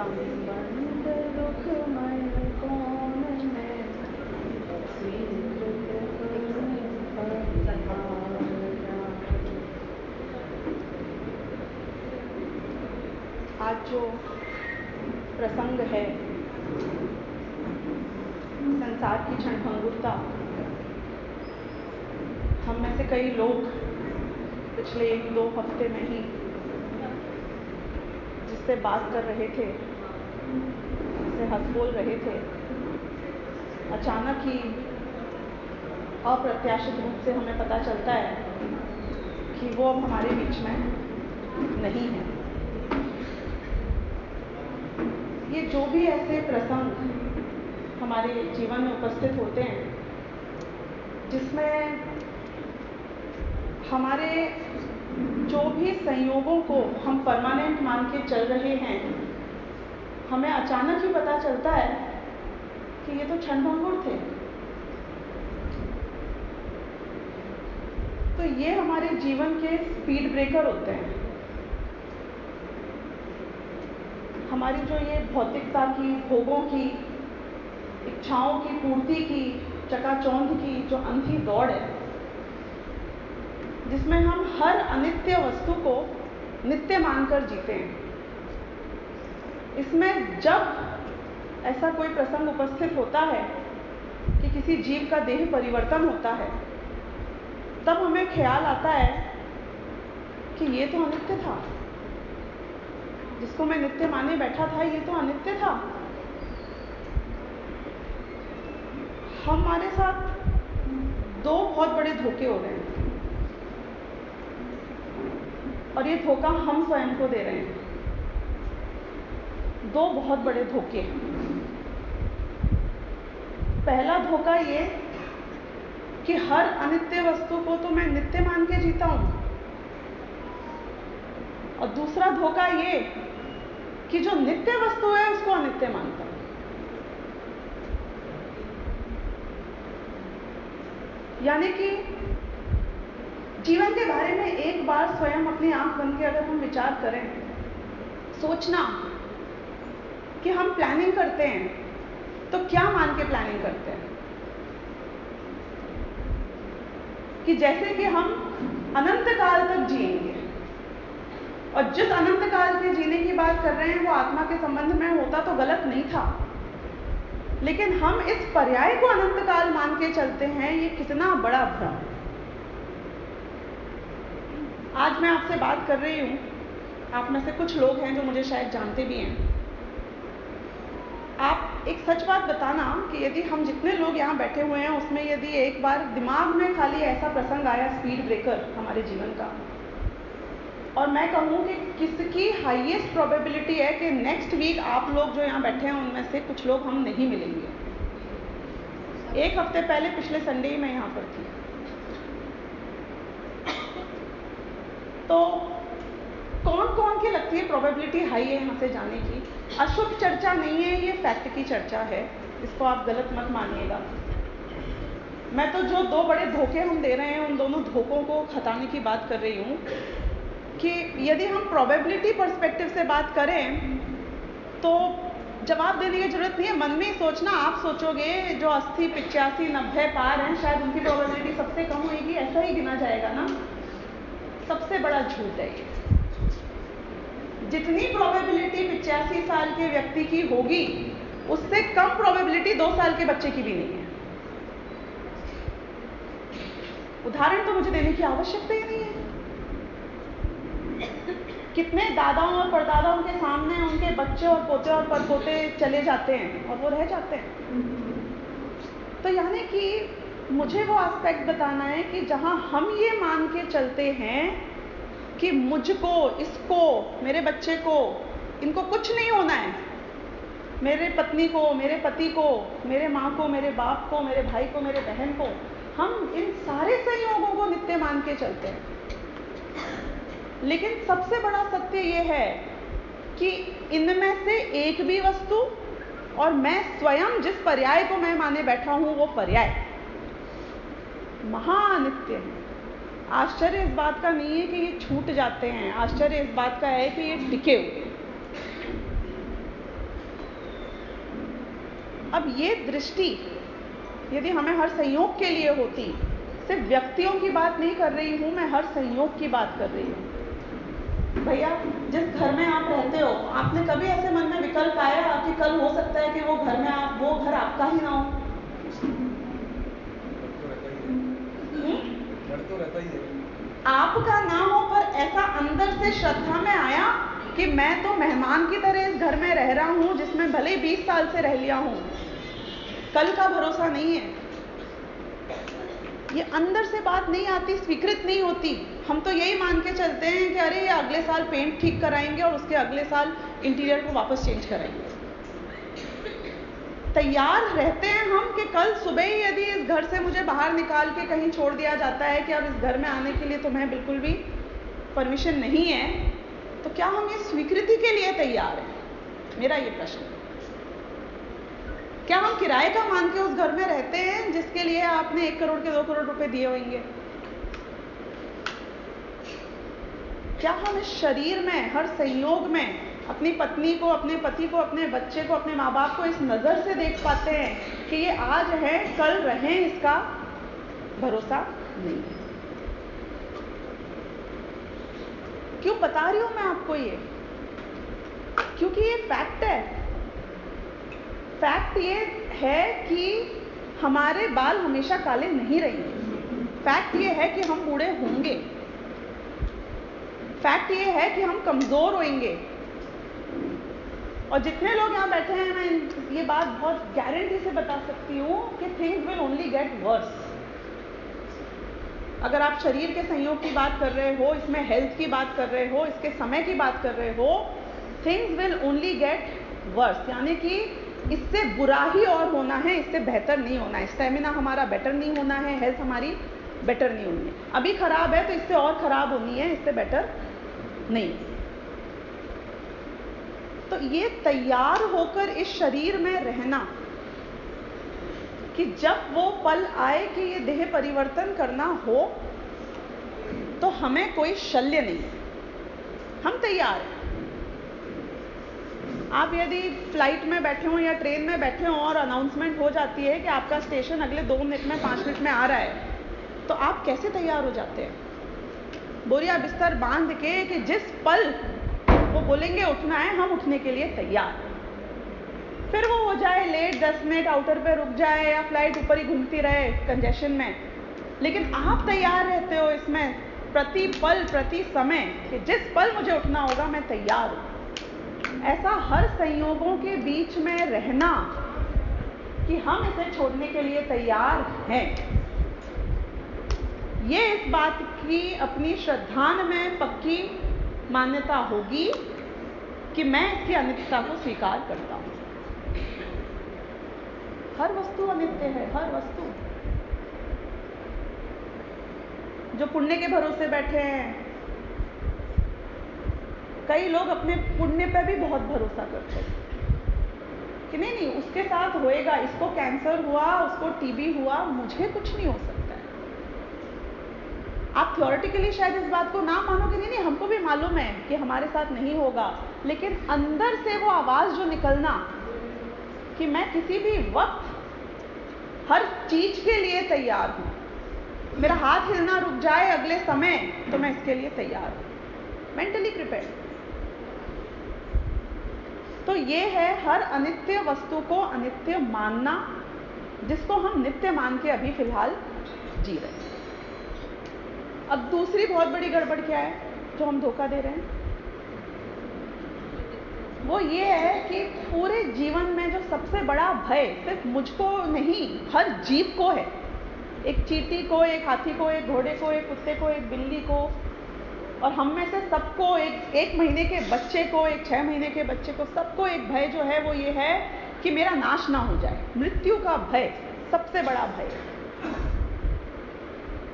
संबंध दुखमय कौन है, स्वीकृत करें भवभाव जान। आज जो प्रसंग है, संसार की क्षणभंगुरता, हम में से कई लोग पिछले 1-2 हफ्ते में ही जिससे बात कर रहे थे, जिससे हंस बोल रहे थे, अचानक ही अप्रत्याशित रूप से हमें पता चलता है कि वो अब हमारे बीच में नहीं है। ये जो भी ऐसे प्रसंग हमारे जीवन में उपस्थित होते हैं, जिसमें हमारे जो भी संयोगों को हम परमानेंट मान के चल रहे हैं, हमें अचानक ही पता चलता है कि ये तो क्षणभंगुर थे। तो ये हमारे जीवन के स्पीड ब्रेकर होते हैं। हमारी जो ये भौतिकता की, भोगों की, इच्छाओं की पूर्ति की, चकाचौंध की जो अंधी दौड़ है, जिसमें हम हर अनित्य वस्तु को नित्य मानकर जीते हैं, इसमें जब ऐसा कोई प्रसंग उपस्थित होता है कि किसी जीव का देह परिवर्तन होता है, तब हमें ख्याल आता है कि ये तो अनित्य था, जिसको मैं नित्य माने बैठा था, ये तो अनित्य था। हमारे साथ 2 बहुत बड़े धोखे हो रहे हैं, और ये धोखा हम स्वयं को दे रहे हैं। 2 बहुत बड़े धोखे। पहला धोखा ये कि हर अनित्य वस्तु को तो मैं नित्य मान के जीता हूं, और दूसरा धोखा ये कि जो नित्य वस्तु है उसको अनित्य मानता हूं। यानी कि जीवन के बारे में एक बार स्वयं अपनी आंख बंद के अगर हम विचार करें, सोचना कि हम प्लानिंग करते हैं तो क्या मान के प्लानिंग करते हैं, कि जैसे कि हम अनंत काल तक जिएंगे, और जिस अनंत काल के जीने की बात कर रहे हैं वो आत्मा के संबंध में होता तो गलत नहीं था, लेकिन हम इस पर्याय को अनंत काल मान के चलते हैं। ये कितना बड़ा भ्रम। आज मैं आपसे बात कर रही हूँ, आप में से कुछ लोग हैं जो मुझे शायद जानते भी हैं। आप एक सच बात बताना कि यदि हम जितने लोग यहाँ बैठे हुए हैं उसमें यदि एक बार दिमाग में खाली ऐसा प्रसंग आया, स्पीड ब्रेकर हमारे जीवन का, और मैं कहूँ कि किसकी हाईएस्ट प्रोबेबिलिटी है कि नेक्स्ट वीक आप लोग जो यहाँ बैठे हैं उनमें से कुछ लोग हम नहीं मिलेंगे। 1 हफ्ते पहले पिछले संडे ही मैं यहाँ पर थी। तो कौन कौन की लगती है प्रोबेबिलिटी हाई है यहाँ से जाने की? अशुभ चर्चा नहीं है, ये फैक्ट की चर्चा है, इसको आप गलत मत मानिएगा। मैं तो जो 2 बड़े धोखे हम दे रहे हैं उन दोनों धोखों को हटाने की बात कर रही हूँ कि यदि हम प्रोबेबिलिटी पर्सपेक्टिव से बात करें तो जवाब देने की जरूरत नहीं है, मन में ही सोचना। आप सोचोगे जो 80, 85, 90 पार हैं, शायद उनकी प्रोबेबिलिटी सबसे कम होगी, ऐसा ही गिना जाएगा ना। सबसे बड़ा झूठ है ये। जितनी प्रोबेबिलिटी 85 साल के व्यक्ति की होगी, उससे कम प्रोबेबिलिटी 2 साल के बच्चे की भी नहीं है। उदाहरण तो मुझे देने की आवश्यकता ही नहीं है। कितने दादाओं और परदादाओं के सामने उनके बच्चे और पोते और परपोते चले जाते हैं और वो रह जाते हैं। तो यानी कि मुझे वो एस्पेक्ट बताना है कि जहां हम ये मान के चलते हैं कि मुझको, इसको, मेरे बच्चे को, इनको कुछ नहीं होना है, मेरे पत्नी को, मेरे पति को, मेरे माँ को, मेरे बाप को, मेरे भाई को, मेरे बहन को, हम इन सारे संयोगों को नित्य मान के चलते हैं। लेकिन सबसे बड़ा सत्य ये है कि इनमें से एक भी वस्तु और मैं स्वयं जिस पर्याय को मैं माने बैठा हूं वो पर्याय महानित्य है। आश्चर्य इस बात का नहीं है कि ये छूट जाते हैं, आश्चर्य इस बात का है कि ये टिके हुए। अब ये दृष्टि यदि हमें हर संयोग के लिए होती, सिर्फ व्यक्तियों की बात नहीं कर रही हूँ मैं, हर संयोग की बात कर रही हूँ। भैया जिस घर में आप रहते हो, आपने कभी ऐसे मन में विकल्प आया कि कल हो सकता है कि वो घर में वो घर आपका ही ना हो? तो रहता ही है। आपका ना हो, पर ऐसा अंदर से श्रद्धा में आया कि मैं तो मेहमान की तरह इस घर में रह रहा हूँ, जिसमें भले 20 साल से रह लिया हूँ, कल का भरोसा नहीं है। ये अंदर से बात नहीं आती, स्वीकृत नहीं होती। हम तो यही मान के चलते हैं कि अरे ये अगले साल पेंट ठीक कराएंगे और उसके अगले साल इंटीरियर को वापस चेंज कराएंगे। तैयार रहते हैं हम कि कल सुबह ही यदि इस घर से मुझे बाहर निकाल के कहीं छोड़ दिया जाता है कि अब इस घर में आने के लिए तुम्हें बिल्कुल भी परमिशन नहीं है, तो क्या हम ये स्वीकृति के लिए तैयार हैं? मेरा ये प्रश्न है। क्या हम किराए का मान के उस घर में रहते हैं जिसके लिए आपने 1 करोड़ के 2 करोड़ रुपए दिए होंगे? क्या हम इस शरीर में हर संयोग में अपनी पत्नी को, अपने पति को, अपने बच्चे को, अपने माँ बाप को इस नज़र से देख पाते हैं कि ये आज है कल रहें, इसका भरोसा नहीं है? क्यों बता रही हूं मैं आपको ये? क्योंकि ये फैक्ट है। फैक्ट ये है कि हमारे बाल हमेशा काले नहीं रहेंगे। फैक्ट ये है कि हम बूढ़े होंगे। फैक्ट ये है कि हम कमजोर होंगे। और जितने लोग यहाँ बैठे हैं, मैं ये बात बहुत गारंटी से बता सकती हूँ कि things will only get worse. अगर आप शरीर के संयोग की बात कर रहे हो, इसमें हेल्थ की बात कर रहे हो, इसके समय की बात कर रहे हो, things will only get worse, यानी कि इससे बुरा ही और होना है, इससे बेहतर नहीं होना है। स्टेमिना हमारा बेटर नहीं होना है, हेल्थ हमारी बेटर नहीं होनी है। अभी खराब है तो इससे और खराब होनी है, इससे बेटर नहीं। तो ये तैयार होकर इस शरीर में रहना कि जब वो पल आए कि ये देह परिवर्तन करना हो तो हमें कोई शल्य नहीं, हम तैयार हैं। आप यदि फ्लाइट में बैठे हो या ट्रेन में बैठे हो और अनाउंसमेंट हो जाती है कि आपका स्टेशन अगले 2 मिनट में, 5 मिनट में आ रहा है, तो आप कैसे तैयार हो जाते हैं? बोरिया बिस्तर बांध के कि जिस पल वो बोलेंगे उठना है, हम उठने के लिए तैयार। फिर वो हो जाए लेट, 10 मिनट आउटर पे रुक जाए या फ्लाइट ऊपर ही घूमती रहे कंजेशन में, लेकिन आप तैयार रहते हो इसमें प्रति पल, प्रति समय कि जिस पल मुझे उठना होगा मैं तैयार हूँ। ऐसा हर संयोगों के बीच में रहना कि हम इसे छोड़ने के लिए तैयार हैं, ये इस बात की अपनी श्रद्धान में पक्की मान्यता होगी कि मैं इसकी अनित्यता को स्वीकार करता हूं। हर वस्तु अनित्य है, हर वस्तु। जो पुण्य के भरोसे बैठे हैं, कई लोग अपने पुण्य पे भी बहुत भरोसा करते हैं कि नहीं नहीं उसके साथ होएगा, इसको कैंसर हुआ, उसको टीबी हुआ, मुझे कुछ नहीं हो सकता है। आप थ्योरेटिकली शायद इस बात को ना मानो कि नहीं नहीं हमको भी मालूम है कि हमारे साथ नहीं होगा, लेकिन अंदर से वो आवाज जो निकलना कि मैं किसी भी वक्त हर चीज के लिए तैयार हूं, मेरा हाथ हिलना रुक जाए अगले समय तो मैं इसके लिए तैयार हूं, मेंटली प्रिपेयर्ड। तो ये है हर अनित्य वस्तु को अनित्य मानना, जिसको हम नित्य मान के अभी फिलहाल जी रहे हैं। अब दूसरी बहुत बड़ी गड़बड़ क्या है जो हम धोखा दे रहे हैं, वो ये है कि पूरे जीवन में जो सबसे बड़ा भय सिर्फ मुझको नहीं, हर जीव को है। एक चींटी को, एक हाथी को, एक घोड़े को, एक कुत्ते को, एक बिल्ली को, और हम में से सबको, एक महीने के बच्चे को, एक 6 महीने के बच्चे को, सबको एक भय जो है वो ये है कि मेरा नाश ना हो जाए। मृत्यु का भय सबसे बड़ा भय है।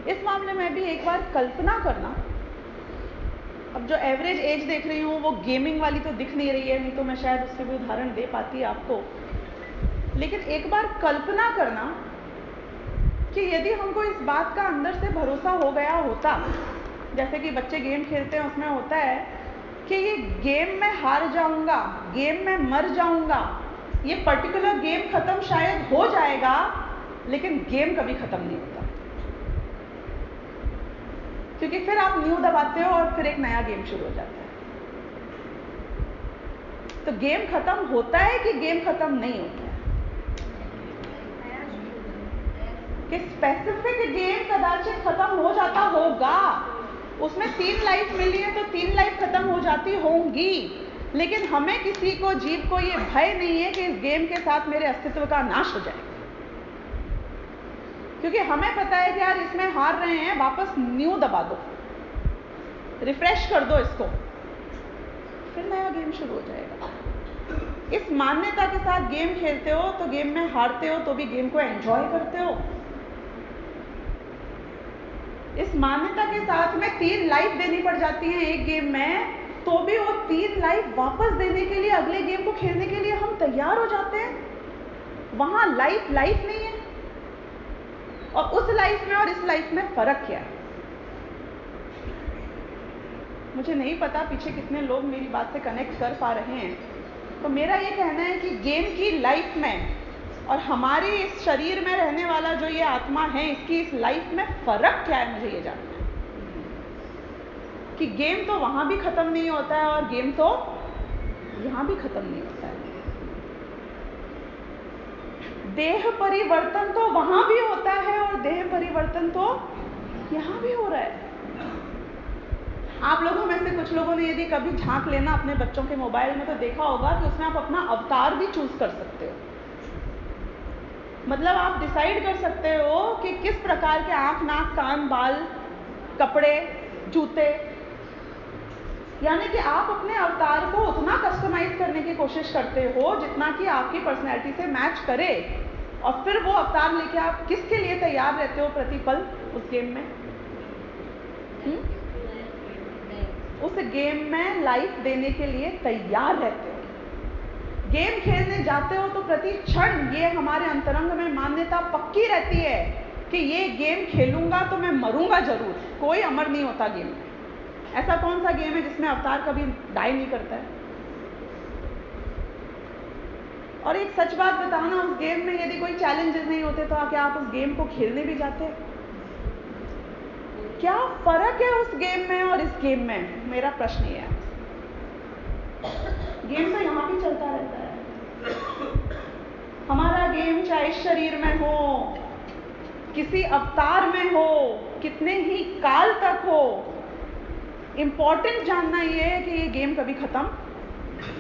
इस मामले में भी एक बार कल्पना करना, अब जो एवरेज एज देख रही हूँ वो गेमिंग वाली तो दिख नहीं रही है, नहीं तो मैं शायद उसके भी उदाहरण दे पाती आपको, लेकिन एक बार कल्पना करना कि यदि हमको इस बात का अंदर से भरोसा हो गया होता, जैसे कि बच्चे गेम खेलते हैं उसमें होता है कि ये गेम में हार जाऊंगा, गेम में मर जाऊंगा, ये पर्टिकुलर गेम खत्म शायद हो जाएगा, लेकिन गेम कभी खत्म नहीं होता, क्योंकि फिर आप न्यू दबाते हो और फिर एक नया गेम शुरू हो जाता है। तो गेम खत्म होता है कि गेम खत्म नहीं होता है? कि स्पेसिफिक गेम कदाचित खत्म हो जाता होगा, उसमें 3 लाइफ मिली है तो 3 लाइफ खत्म हो जाती होंगी, लेकिन हमें किसी को, जीव को ये भय नहीं है कि इस गेम के साथ मेरे अस्तित्व का नाश हो जाएगा, क्योंकि हमें पता है कि यार इसमें हार रहे हैं, वापस न्यू दबा दो, रिफ्रेश कर दो इसको, फिर नया गेम शुरू हो जाएगा। इस मान्यता के साथ गेम खेलते हो तो गेम में हारते हो तो भी गेम को एंजॉय करते हो। इस मान्यता के साथ में 3 लाइफ देनी पड़ जाती है एक गेम में, तो भी वो 3 लाइफ वापस देने के लिए, अगले गेम को खेलने के लिए हम तैयार हो जाते हैं। वहां लाइफ नहीं है, और उस लाइफ में और इस लाइफ में फर्क क्या है? मुझे नहीं पता पीछे कितने लोग मेरी बात से कनेक्ट कर पा रहे हैं। तो मेरा ये कहना है कि गेम की लाइफ में और हमारे इस शरीर में रहने वाला जो ये आत्मा है, इसकी इस लाइफ में फर्क क्या है, मुझे ये जानना है। कि गेम तो वहां भी खत्म नहीं होता है और गेम तो यहां भी खत्म नहीं होता है। देह परिवर्तन तो वहां भी होता है और देह परिवर्तन तो यहां भी हो रहा है। आप लोगों में से कुछ लोगों ने यदि कभी झांक लेना अपने बच्चों के मोबाइल में, तो देखा होगा कि उसमें आप अपना अवतार भी चूज कर सकते हो। मतलब आप डिसाइड कर सकते हो कि किस प्रकार के आंख, नाक, कान, बाल, कपड़े, जूते, यानी कि आप अपने अवतार को उतना कस्टमाइज करने की कोशिश करते हो जितना कि आपकी पर्सनैलिटी से मैच करे, और फिर वो अवतार लेके आप किसके लिए तैयार रहते हो प्रतिपल उस गेम में? उस गेम में लाइफ देने के लिए तैयार रहते हो। गेम खेलने जाते हो तो प्रति क्षण ये हमारे अंतरंग में मान्यता पक्की रहती है कि ये गेम खेलूंगा तो मैं मरूंगा जरूर। कोई अमर नहीं होता गेम में। ऐसा कौन सा गेम है जिसमें अवतार कभी डाई नहीं करता है? और एक सच बात बताना, उस गेम में यदि कोई चैलेंजेस नहीं होते तो क्या आप उस गेम को खेलने भी जाते? क्या फर्क है उस गेम में और इस गेम में? मेरा प्रश्न ये है। गेम तो यहां भी चलता रहता है। हमारा गेम चाहे इस शरीर में हो, किसी अवतार में हो, कितने ही काल तक हो, इंपॉर्टेंट जानना यह है कि ये गेम कभी खत्म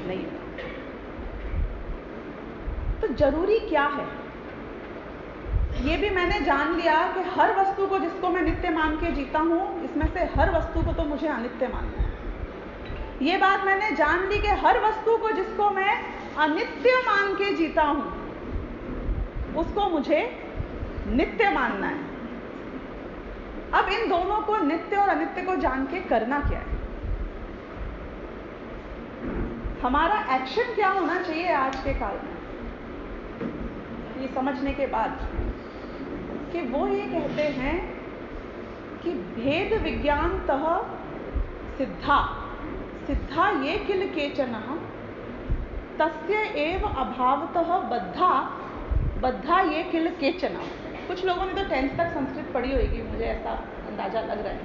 नहीं होगा। तो जरूरी क्या है? ये भी मैंने जान लिया कि हर वस्तु को जिसको मैं नित्य मान के जीता हूं, इसमें से हर वस्तु को तो मुझे अनित्य मानना है। ये बात मैंने जान ली कि हर वस्तु को जिसको मैं अनित्य मान के जीता हूं, उसको मुझे नित्य मानना है। अब इन दोनों को, नित्य और अनित्य को जान के करना क्या है? हमारा एक्शन क्या होना चाहिए आज के काल में, ये समझने के बाद कि वो ये कहते हैं कि भेद विज्ञानतः सिद्धा सिद्धा ये किल केचनः तस्य एव अभावतः बद्धा बद्धा ये किल केचन। कुछ लोगों ने तो 10th तक संस्कृत पढ़ी होगी, मुझे ऐसा अंदाजा लग रहा है।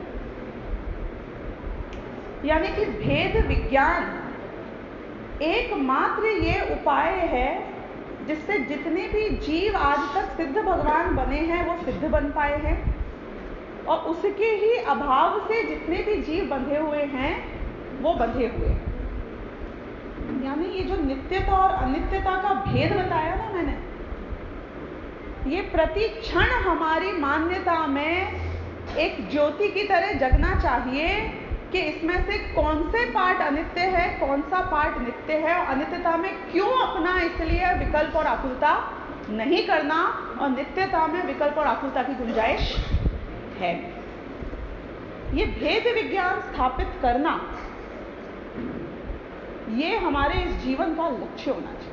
यानी कि भेद विज्ञान एकमात्र ये उपाय है जिससे जितने भी जीव आज तक सिद्ध भगवान बने हैं वो सिद्ध बन पाए हैं, और उसके ही अभाव से जितने भी जीव बंधे हुए हैं वो बंधे हुए हैं। यानी ये जो नित्यता और अनित्यता का भेद बताया ना मैंने, ये प्रति क्षण हमारी मान्यता में एक ज्योति की तरह जगना चाहिए कि इसमें से कौन से पार्ट अनित्य है, कौन सा पार्ट नित्य है, और अनित्यता में क्यों अपना इसलिए विकल्प और आकुलता नहीं करना, और नित्यता में विकल्प और आकुलता की गुंजाइश है। ये भेद विज्ञान स्थापित करना, ये हमारे इस जीवन का लक्ष्य होना चाहिए।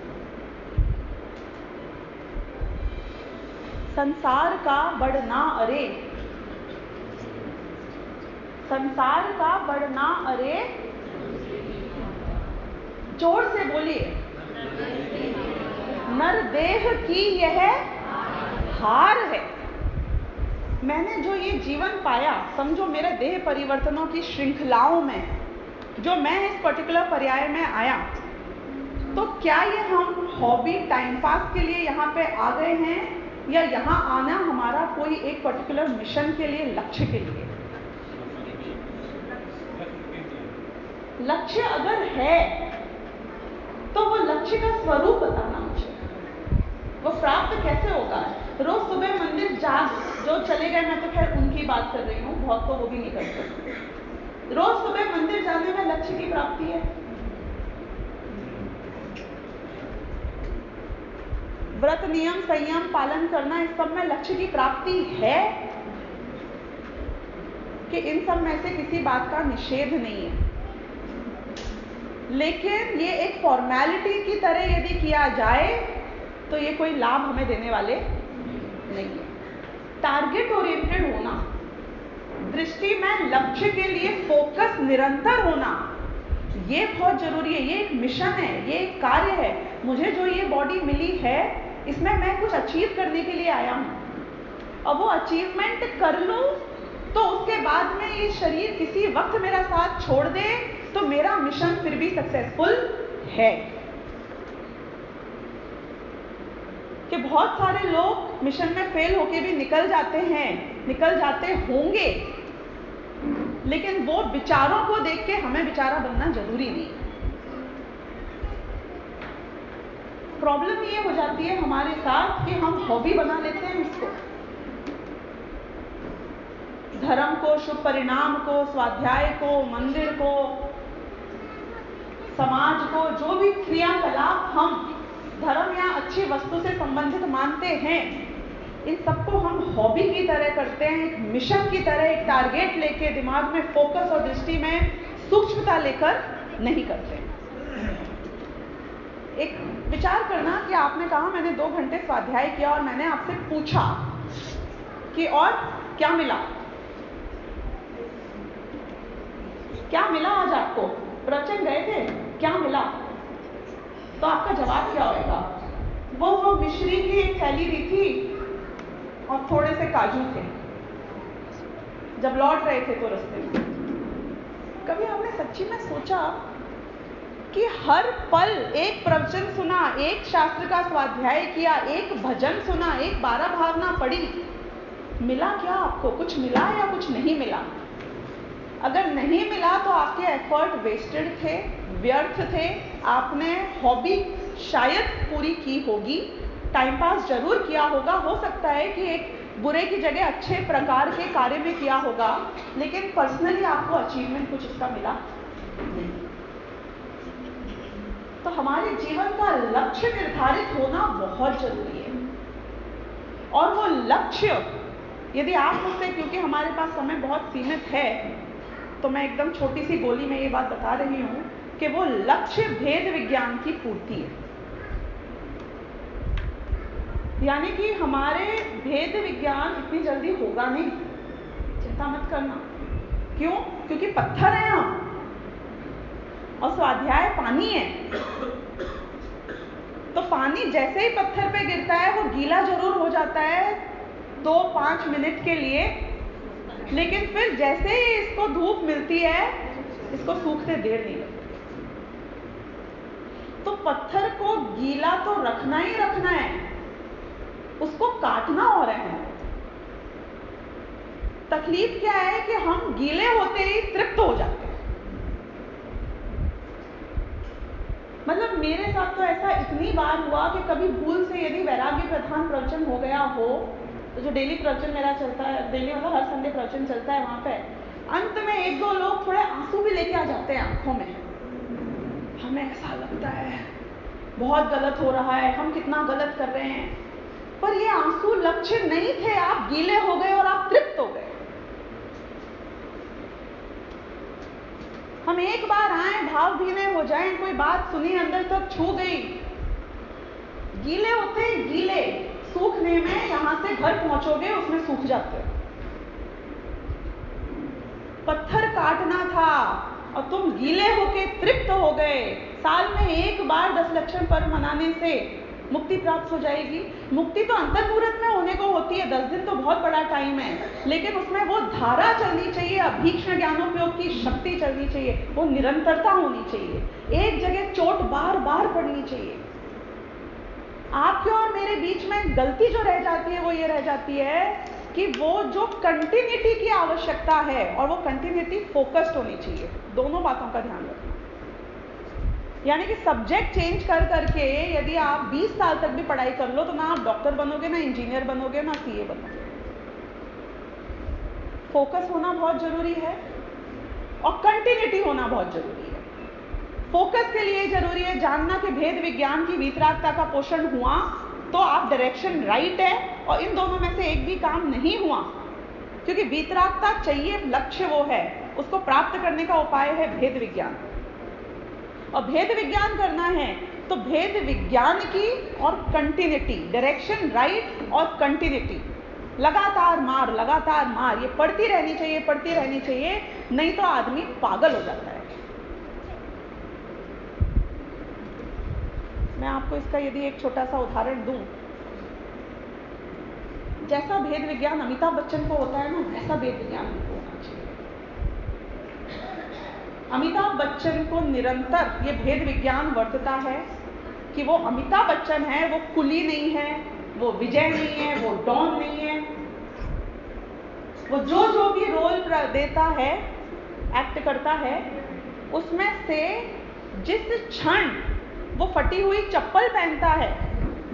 संसार का बढ़ना अरे, संसार का बढ़ना अरे, जोर से बोलिए। नरदेह की यह हार है। मैंने जो ये जीवन पाया, समझो मेरे देह परिवर्तनों की श्रृंखलाओं में जो मैं इस पर्टिकुलर पर्याय में आया, तो क्या ये हम हॉबी टाइम पास के लिए यहाँ पे आ गए हैं, या यहाँ आना हमारा कोई एक पर्टिकुलर मिशन के लिए, लक्ष्य के लिए? लक्ष्य अगर है तो वो लक्ष्य का स्वरूप बताना मुझे, वो प्राप्त कैसे होगा? रोज सुबह मंदिर जो चले गए, मैं तो खैर उनकी बात कर रही हूँ, बहुत तो वो भी नहीं करते। रोज सुबह मंदिर जाने में लक्ष्य की प्राप्ति है। व्रत नियम संयम पालन करना, इस सब में लक्ष्य की प्राप्ति है कि इन सब में से किसी बात का निषेध नहीं है, लेकिन ये एक फॉर्मेलिटी की तरह यदि किया जाए तो ये कोई लाभ हमें देने वाले नहीं है। टारगेट ओरिएंटेड होना, दृष्टि में लक्ष्य के लिए फोकस निरंतर होना, ये बहुत जरूरी है। ये एक मिशन है, ये एक कार्य है। मुझे जो ये बॉडी मिली है, इसमें मैं कुछ अचीव करने के लिए आया हूं, और वो अचीवमेंट कर लूं तो उसके बाद में ये शरीर किसी वक्त मेरा साथ छोड़ दे तो मेरा मिशन फिर भी सक्सेसफुल है। कि बहुत सारे लोग मिशन में फेल होके भी निकल जाते हैं, निकल जाते होंगे, लेकिन वो विचारों को देख के हमें विचारा बनना जरूरी नहीं। प्रॉब्लम ये हो जाती है हमारे साथ कि हम हॉबी बना लेते हैं इसको, धर्म को, शुभ परिणाम को, स्वाध्याय को, मंदिर को, समाज को, जो भी क्रियाकलाप हम धर्म या अच्छी वस्तु से संबंधित मानते हैं, इन सबको हम हॉबी की तरह करते हैं, एक मिशन की तरह, एक टारगेट लेके दिमाग में फोकस और दृष्टि में सूक्ष्मता लेकर नहीं करते। एक विचार करना कि आपने कहा मैंने 2 घंटे स्वाध्याय किया और मैंने आपसे पूछा कि और क्या मिला, क्या मिला आज आपको? प्रवचन गए थे, क्या मिला? तो आपका जवाब क्या होगा? वो मिश्री की एक थैली दी थी और थोड़े से काजू थे, जब लौट रहे थे तो रास्ते में। कभी आपने सच्ची में सोचा कि हर पल एक प्रवचन सुना, एक शास्त्र का स्वाध्याय किया, एक भजन सुना, एक 12 भावना पढ़ी, मिला क्या आपको? कुछ मिला या कुछ नहीं मिला? अगर नहीं मिला तो आपके एफर्ट वेस्टेड थे, व्यर्थ थे। आपने हॉबी शायद पूरी की होगी, टाइम पास जरूर किया होगा, हो सकता है कि एक बुरे की जगह अच्छे प्रकार के कार्य में किया होगा, लेकिन पर्सनली आपको अचीवमेंट कुछ इसका मिला नहीं। तो हमारे जीवन का लक्ष्य निर्धारित होना बहुत जरूरी है, और वो लक्ष्य यदि आप मुझसे, क्योंकि हमारे पास समय बहुत सीमित है, तो मैं एकदम छोटी सी गोली में ये बात बता रही हूं कि वो लक्ष्य भेद विज्ञान की पूर्ति है। यानी कि हमारे भेद विज्ञान इतनी जल्दी होगा नहीं, चिंता मत करना। क्यों? क्योंकि पत्थर हैं हम, और स्वाध्याय पानी है। तो पानी जैसे ही पत्थर पे गिरता है वो गीला जरूर हो जाता है 2-5 मिनट के लिए, लेकिन फिर जैसे ही इसको धूप मिलती है, इसको सूखते देर नहीं लगती। तो पत्थर को गीला तो रखना ही रखना है, उसको काटना हो रहा है। तकलीफ क्या है कि हम गीले होते ही तृप्त हो जाते हैं। मतलब मेरे साथ तो ऐसा इतनी बार हुआ कि कभी भूल से यदि वैराग्य प्रधान प्रवचन हो गया हो, तो जो डेली प्रवचन मेरा चलता है, डेली मतलब हर संडे प्रवचन चलता है, वहां पे अंत में 1-2 लोग थोड़े आंसू भी लेके आ जाते हैं आंखों में। हमें ऐसा लगता है बहुत गलत हो रहा है, हम कितना गलत कर रहे हैं, पर ये आंसू लक्ष्य नहीं थे। आप गीले हो गए और आप तृप्त हो गए। हम एक बार आए, भाव भीने हो जाएं, कोई बात सुनी, अंदर तक छू गई, गीले होते हैं, गीले सूखने में, यहां से घर पहुंचोगे उसमें सूख जाते हो। पत्थर काटना था और तुम गीले होके तृप्त हो गए। साल में एक बार 10 लक्षण पर्व मनाने से मुक्ति प्राप्त हो जाएगी। मुक्ति तो अंतर मुहूर्त में होने को होती है, 10 दिन तो बहुत बड़ा टाइम है, लेकिन उसमें वो धारा चलनी चाहिए, अभीक्ष्ण ज्ञानोपयोग की शक्ति चलनी चाहिए, वो निरंतरता होनी चाहिए, एक जगह चोट बार बार पड़नी चाहिए। आपके और मेरे बीच में गलती जो रह जाती है वो ये रह जाती है कि वो जो कंटिन्यूटी की आवश्यकता है, और वो कंटिन्यूटी फोकस्ड होनी चाहिए, दोनों बातों का ध्यान रखना। यानी कि सब्जेक्ट चेंज कर करके यदि आप 20 साल तक भी पढ़ाई कर लो तो ना आप डॉक्टर बनोगे, ना इंजीनियर बनोगे, ना सीए बनोगे। फोकस होना बहुत जरूरी है और कंटिन्यूटी होना बहुत जरूरी है। फोकस के लिए जरूरी है जानना कि भेद विज्ञान की वीतरागता का पोषण हुआ तो आप डायरेक्शन राइट है, और इन दोनों में से एक भी काम नहीं हुआ, क्योंकि वीतरागता चाहिए, लक्ष्य वो है, उसको प्राप्त करने का उपाय है भेद विज्ञान। और भेद विज्ञान करना है तो भेद विज्ञान की और कंटिन्यूटी, डायरेक्शन राइट और कंटिन्यूटी, लगातार मार, ये पढ़ती रहनी चाहिए, नहीं तो आदमी पागल हो जाता है। मैं आपको इसका यदि एक छोटा सा उदाहरण दूं, जैसा भेद विज्ञान अमिताभ बच्चन को होता है ना, वैसा भेद विज्ञान को होना चाहिए। अमिताभ बच्चन को निरंतर ये भेद विज्ञान वर्तता है कि वो अमिताभ बच्चन है, वो कुली नहीं है, वो विजय नहीं है, वो डॉन नहीं है। वो जो भी रोल देता है, एक्ट करता है, उसमें से जिस क्षण वो फटी हुई चप्पल पहनता है,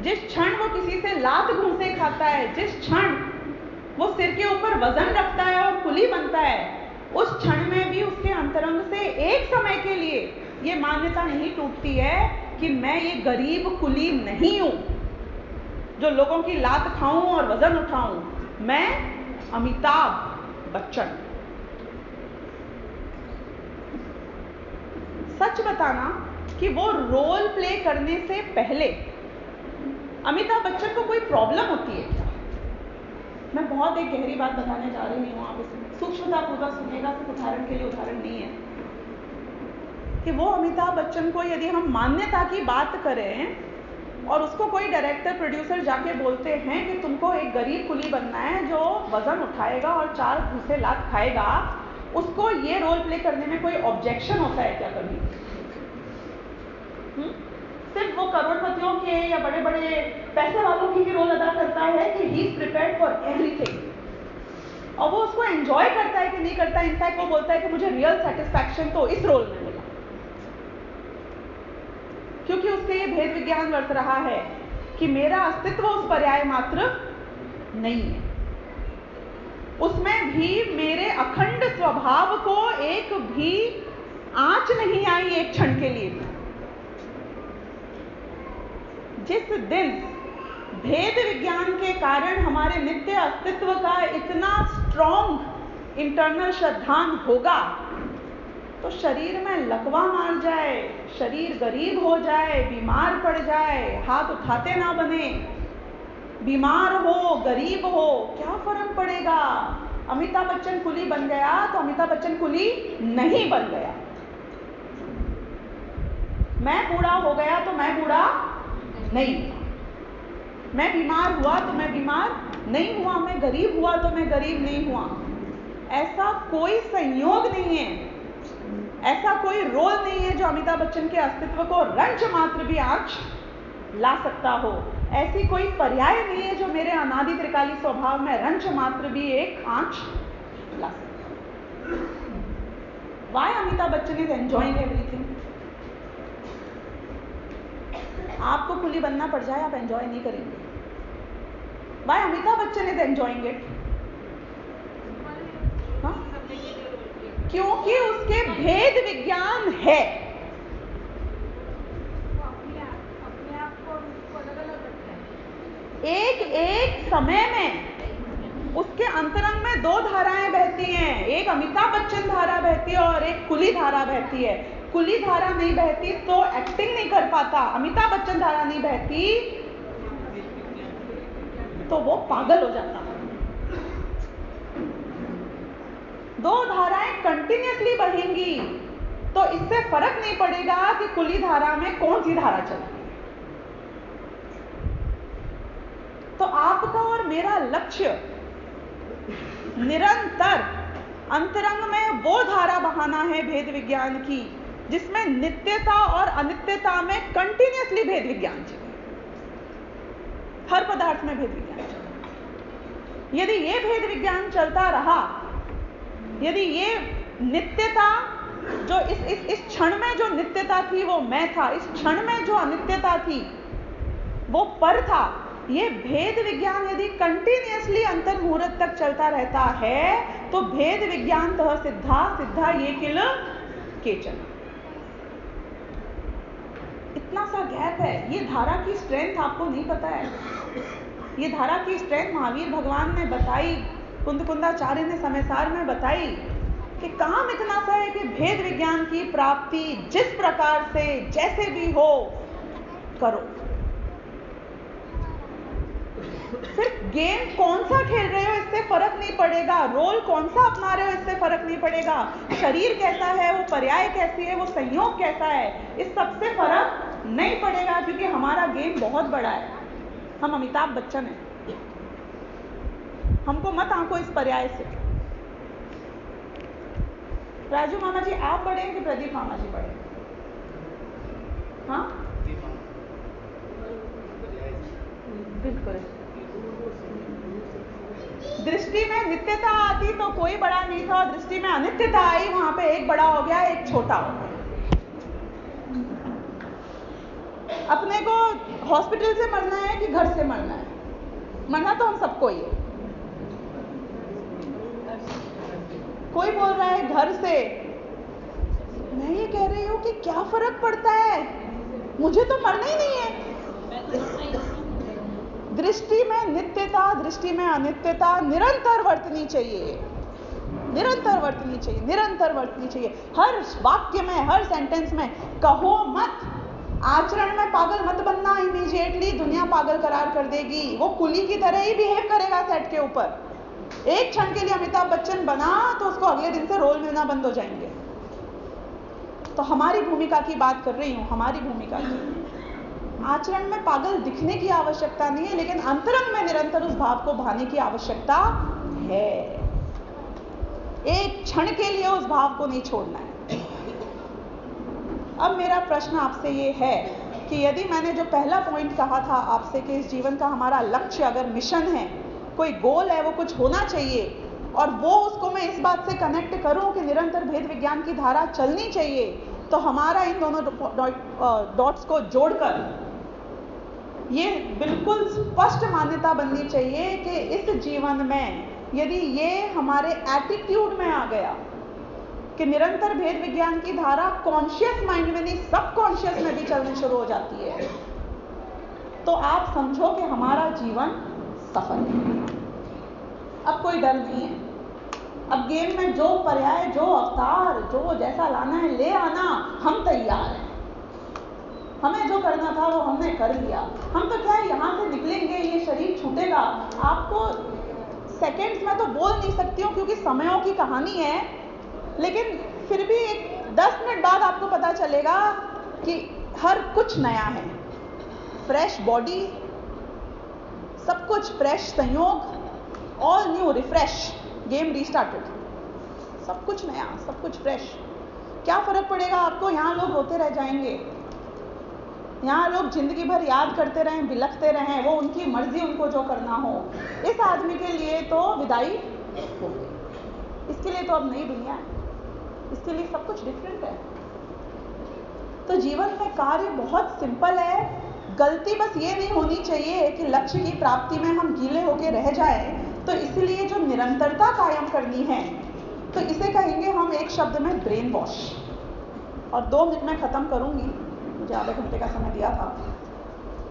जिस क्षण वो किसी से लात घूंसे खाता है, जिस क्षण वो सिर के ऊपर वजन रखता है और कुली बनता है, उस क्षण में भी उसके अंतरंग से एक समय के लिए ये मान्यता नहीं टूटती है कि मैं ये गरीब कुली नहीं हूं जो लोगों की लात खाऊं और वजन उठाऊं, मैं अमिताभ बच्चन। सच बताना कि वो रोल प्ले करने से पहले अमिताभ बच्चन को कोई प्रॉब्लम होती है क्या? मैं बहुत एक गहरी बात बताने जा रही हूँ, आप इसमें सूक्ष्मतापूर्वक सुनिएगा, सिर्फ उदाहरण के लिए उदाहरण नहीं है कि वो अमिताभ बच्चन को यदि हम मान्यता की बात करें और उसको कोई डायरेक्टर प्रोड्यूसर जाके बोलते हैं कि तुमको एक गरीब कुली बनना है जो वजन उठाएगा और 4 घूंसे लात खाएगा, उसको ये रोल प्ले करने में कोई ऑब्जेक्शन होता है क्या कभी? सिर्फ वो करोड़पतियों के या बड़े बड़े पैसे वालों की रोल अदा करता है कि he is prepared for everything, और वो उसको एंजॉय करता है कि नहीं करता है। इनफैक्ट वो बोलता है कि मुझे रियल सेटिस्फैक्शन तो इस रोल में मिला, क्योंकि उससे ये भेद विज्ञान वर्त रहा है कि मेरा अस्तित्व उस पर्याय मात्र नहीं है, उसमें भी मेरे अखंड स्वभाव को एक भी आंच नहीं आई एक क्षण के लिए भी। जिस दिन भेद विज्ञान के कारण हमारे नित्य अस्तित्व का इतना स्ट्रॉन्ग इंटरनल श्रद्धान होगा तो शरीर में लकवा मार जाए, शरीर गरीब हो जाए, बीमार पड़ जाए, हाथ उठाते ना बने, बीमार हो, गरीब हो, क्या फर्क पड़ेगा? अमिताभ बच्चन कुली बन गया तो अमिताभ बच्चन कुली नहीं बन गया। मैं बूढ़ा हो गया तो मैं बूढ़ा नहीं हुआ, मैं बीमार हुआ तो मैं बीमार नहीं हुआ, मैं गरीब हुआ तो मैं गरीब नहीं हुआ। ऐसा कोई संयोग नहीं है, ऐसा कोई रोल नहीं है जो अमिताभ बच्चन के अस्तित्व को रंच मात्र भी आंच ला सकता हो। ऐसी कोई पर्याय नहीं है जो मेरे अनादि त्रिकाली स्वभाव में रंच मात्र भी एक आंच ला सकता। Why Amitabh Bachchan is enjoying everything? आपको कुली बनना पड़ जाए, आप एंजॉय नहीं करेंगे। Why Amitabh Bachchan is enjoying it? क्योंकि उसके भेद विज्ञान है। एक एक समय में उसके अंतरंग में 2 धाराएं बहती हैं, एक अमिताभ बच्चन धारा बहती है और एक कुली धारा बहती है। कुली धारा नहीं बहती तो एक्टिंग नहीं कर पाता, अमिताभ बच्चन धारा नहीं बहती तो वो पागल हो जाता। 2 धाराएं कंटिन्यूसली बहेंगी तो इससे फर्क नहीं पड़ेगा कि कुली धारा में कौन सी धारा चल रही है। तो आपका और मेरा लक्ष्य निरंतर अंतरंग में वो धारा बहाना है भेद विज्ञान की, जिसमें नित्यता और अनित्यता में कंटिन्यूअसली भेद विज्ञान चले, हर पदार्थ में भेद विज्ञान चले। यदि ये भेद विज्ञान चलता रहा, यदि ये नित्यता जो इस क्षण में जो नित्यता थी वो मैं था, इस क्षण में जो अनित्यता थी वो पर था, ये भेद विज्ञान यदि कंटिन्यूअसली अंतर मुहूर्त तक चलता रहता है तो भेद विज्ञान तः सिद्धा सिद्धा ये किल केचन। इतना सा गैप है। ये धारा की स्ट्रेंथ आपको नहीं पता है। ये धारा की स्ट्रेंथ महावीर भगवान ने बताई, कुंदकुंदाचार्य ने समयसार में बताई कि काम इतना सा है कि भेद विज्ञान की प्राप्ति जिस प्रकार से जैसे भी हो करो। सिर्फ गेम कौन सा खेल रहे हो इससे फर्क नहीं पड़ेगा, रोल कौन सा अपना रहे हो इससे फर्क नहीं पड़ेगा, शरीर कैसा है, वो पर्याय कैसी है, वो संयोग कैसा है, इस सबसे फर्क नहीं पड़ेगा, क्योंकि हमारा गेम बहुत बड़ा है। हम अमिताभ बच्चन हैं। हमको मत आंको इस पर्याय से। राजू मामा जी आप बड़े हैं कि प्रदीप मामा जी बड़े? हाँ बिल्कुल। दृष्टि में नित्यता आती तो कोई बड़ा नहीं था, और दृष्टि में अनित्यता आई, वहां पे एक बड़ा हो गया, एक छोटा हो गया। अपने को हॉस्पिटल से मरना है कि घर से मरना है? मरना तो हम सबको ही है। कोई बोल रहा है घर से, मैं ये कह रही हूं कि क्या फर्क पड़ता है, मुझे तो मरना ही नहीं है। दृष्टि में नित्यता, दृष्टि में अनित्यता निरंतर वर्तनी चाहिए, निरंतर वर्तनी चाहिए, निरंतर वर्तनी चाहिए। हर वाक्य में, हर सेंटेंस में कहो मत, आचरण में पागल मत बनना, इमीडिएटली दुनिया पागल करार कर देगी। वो कुली की तरह ही बिहेव करेगा सेट के ऊपर। एक क्षण के लिए अमिताभ बच्चन बना तो उसको अगले दिन से रोल मिलना बंद हो जाएंगे। तो हमारी भूमिका की बात कर रही हूं, हमारी भूमिका की। आचरण में पागल दिखने की आवश्यकता नहीं है, लेकिन अंतरंग में निरंतर उस भाव को भाने की आवश्यकता है। एक क्षण के लिए उस भाव को नहीं छोड़ना है। अब मेरा प्रश्न आपसे ये है कि यदि मैंने जो पहला पॉइंट कहा था आपसे कि इस जीवन का हमारा लक्ष्य अगर मिशन है, कोई गोल है, वो कुछ होना चाहिए, और वो उसको मैं इस बात से कनेक्ट करूं कि निरंतर भेद विज्ञान की धारा चलनी चाहिए, तो हमारा इन दोनों डॉट्स को जोड़कर ये बिल्कुल स्पष्ट मान्यता बननी चाहिए कि इस जीवन में यदि ये हमारे एटीट्यूड में आ गया कि निरंतर भेद विज्ञान की धारा कॉन्शियस माइंड में नहीं, सबकॉन्शियस में भी चलनी शुरू हो जाती है, तो आप समझो कि हमारा जीवन सफल है। अब कोई डर नहीं है। अब गेम में जो पर्याय, जो अवतार, जो जैसा लाना है ले आना, हम तैयार हैं। हमें जो करना था वो हमने कर लिया। हम तो क्या है, यहाँ से निकलेंगे, ये शरीर छूटेगा। आपको सेकंड्स में तो बोल नहीं सकती हूँ क्योंकि समयों की कहानी है, लेकिन फिर भी एक 10 मिनट बाद आपको पता चलेगा कि हर कुछ नया है। फ्रेश बॉडी, सब कुछ फ्रेश संयोग, all new, refresh, game restarted, सब कुछ नया, सब कुछ फ्रेश। क्या फर्क पड़ेगा आपको? यहाँ लोग रोते रह जाएंगे, यहाँ लोग जिंदगी भर याद करते रहें, बिलखते रहें, वो उनकी मर्जी, उनको जो करना हो। इस आदमी के लिए तो विदाई हो गई। इसके लिए तो अब नई दुनिया है, इसके लिए सब कुछ डिफरेंट है। तो जीवन में कार्य बहुत सिंपल है। गलती बस ये नहीं होनी चाहिए कि लक्ष्य की प्राप्ति में हम गीले होके रह जाएं। तो इसलिए जो निरंतरता कायम करनी है, तो इसे कहेंगे हम एक शब्द में ब्रेन वॉश। और 2 मिनट में खत्म करूंगी, मुझे आधे घंटे का समय दिया था।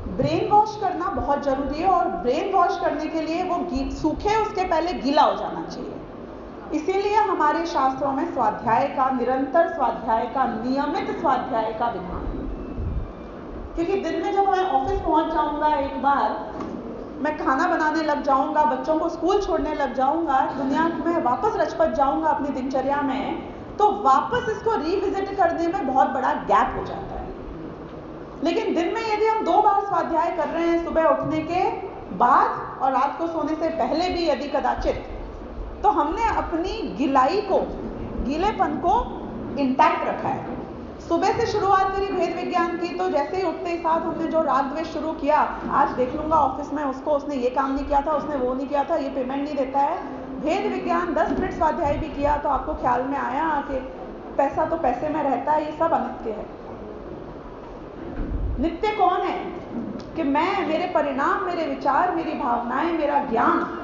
ब्रेन वॉश करना बहुत जरूरी है, और ब्रेन वॉश करने के लिए वो सूखे उसके पहले गीला हो जाना चाहिए। इसीलिए हमारे शास्त्रों में स्वाध्याय का, निरंतर स्वाध्याय का, नियमित स्वाध्याय का विधान, क्योंकि दिन में जब मैं ऑफिस पहुंच जाऊंगा, एक बार मैं खाना बनाने लग जाऊंगा, बच्चों को स्कूल छोड़ने लग जाऊंगा, दुनिया में वापस रचपच जाऊंगा अपनी दिनचर्या में, तो वापस इसको रिविजिट करने में बहुत बड़ा गैप हो जाता है। लेकिन दिन में यदि हम 2 बार स्वाध्याय कर रहे हैं, सुबह उठने के बाद और रात को सोने से पहले भी यदि कदाचित, तो हमने अपनी गिलाई को, गीलेपन को इंटैक्ट रखा है। सुबह से शुरुआत करी भेद विज्ञान की, तो जैसे ही उठते ही साथ हमने जो राग द्वेष शुरू किया, आज देख लूंगा ऑफिस में उसको, उसने ये काम नहीं किया था, उसने वो नहीं किया था, ये पेमेंट नहीं देता है। भेद विज्ञान 10 मिनट स्वाध्याय भी किया तो आपको ख्याल में आया कि पैसा तो पैसे में रहता है, ये सब अनित्य है। नित्य कौन है? कि मैं, मेरे परिणाम, मेरे विचार, मेरी भावनाएं, मेरा ज्ञान,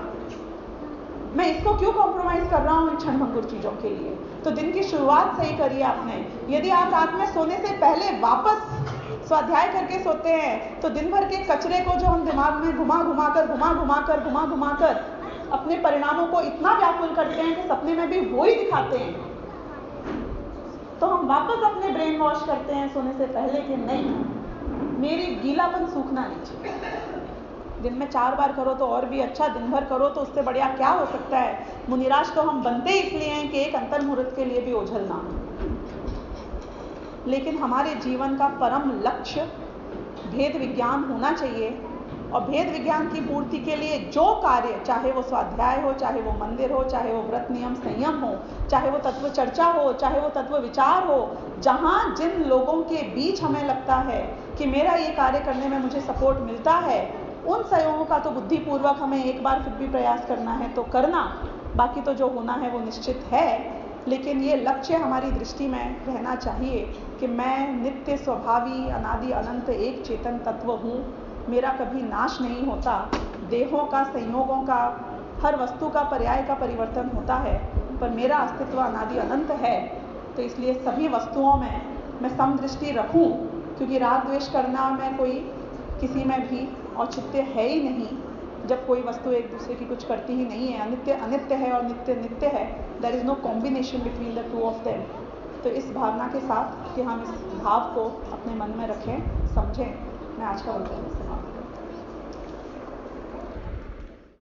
मैं इसको क्यों कॉम्प्रोमाइज कर रहा हूं इन क्षणभंगुर चीजों के लिए? तो दिन की शुरुआत सही करिए आपने। यदि आप रात में सोने से पहले वापस स्वाध्याय करके सोते हैं, तो दिन भर के कचरे को जो हम दिमाग में घुमा घुमा कर अपने परिणामों को इतना व्याकुल करते हैं कि सपने में भी वो ही दिखाते हैं, तो हम वापस अपने ब्रेन वॉश करते हैं सोने से पहले कि नहीं, मेरी गीलापन सूखना नहीं चाहिए। दिन में 4 बार करो तो और भी अच्छा, दिन भर करो तो उससे बढ़िया क्या हो सकता है। मुनिराज तो हम बनते इसलिए हैं कि एक अंतर मुहूर्त के लिए भी ओझल ना हो। लेकिन हमारे जीवन का परम लक्ष्य भेद विज्ञान होना चाहिए, और भेद विज्ञान की पूर्ति के लिए जो कार्य, चाहे वो स्वाध्याय हो, चाहे वो मंदिर हो, चाहे वो व्रत नियम संयम हो, चाहे वो तत्व चर्चा हो, चाहे वो तत्व विचार हो, जहां जिन लोगों के बीच हमें लगता है कि मेरा ये कार्य करने में मुझे सपोर्ट मिलता है, उन सहयोगों का तो बुद्धिपूर्वक हमें एक बार फिर भी प्रयास करना है तो करना, बाकी तो जो होना है वो निश्चित है। लेकिन ये लक्ष्य हमारी दृष्टि में रहना चाहिए कि मैं नित्य स्वभावी अनादि अनंत एक चेतन तत्व हूँ, मेरा कभी नाश नहीं होता, देहों का, संयोगों का, हर वस्तु का, पर्याय का परिवर्तन होता है, पर मेरा अस्तित्व अनादि अनंत है। तो इसलिए सभी वस्तुओं में मैं समदृष्टि रखूं, क्योंकि राग द्वेष करना में कोई, किसी में भी औचित्य है ही नहीं, जब कोई वस्तु एक दूसरे की कुछ करती ही नहीं है। अनित्य अनित्य है और नित्य नित्य है, there is no combination between the two of them. तो इस भावना के साथ कि हम इस भाव को अपने मन में रखें, समझें, मैं आज का वक्तव्य